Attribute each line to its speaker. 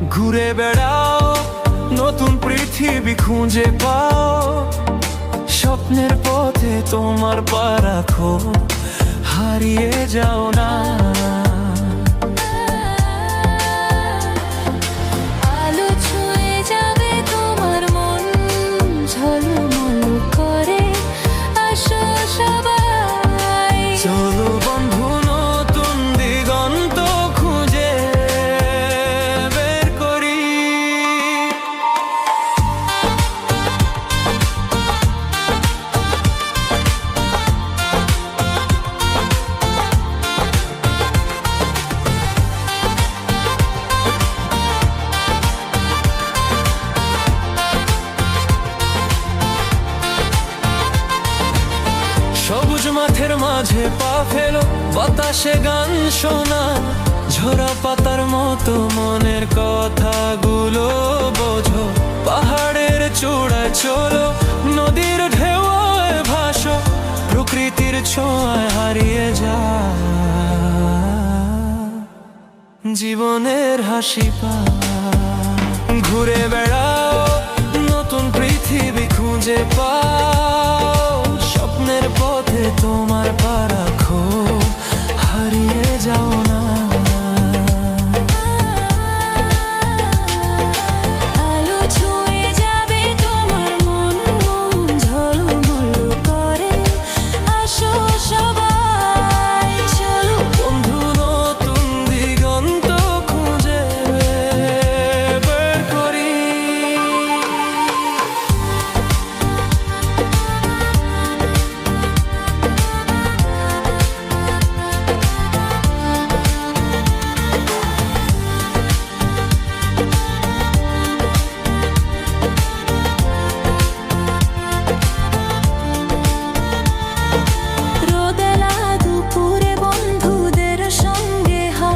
Speaker 1: ঘুরে বেড়াও, নতুন পৃথিবী খুঁজে পাও, স্বপ্নের পথে তোমার পা রাখো, হারিয়ে যাও না।
Speaker 2: আলো ছুঁয়ে যাবে তোমার মন, ঝলমল করে আসো সবাই।
Speaker 1: চলো বন্ধু, নতুন দিগন্ত খুঁজে বের করি। সবুজ মাঠের মাঝে পা ফেলো, বাতাসে গান শোনা, ঝরা পাতার মতো মনের কথাগুলো বোঝো। পাহাড়ের চূড়ায় চলো, নদীর ঢেউয়ে ভাসো, প্রকৃতির ছোঁয়ায় হারিয়ে যা জীবনের হাসি পা। ঘুরে বেড়াও, নতুন পৃথিবী খুঁজে পাও, স্বপ্নের পথে তোমার পা রাখো।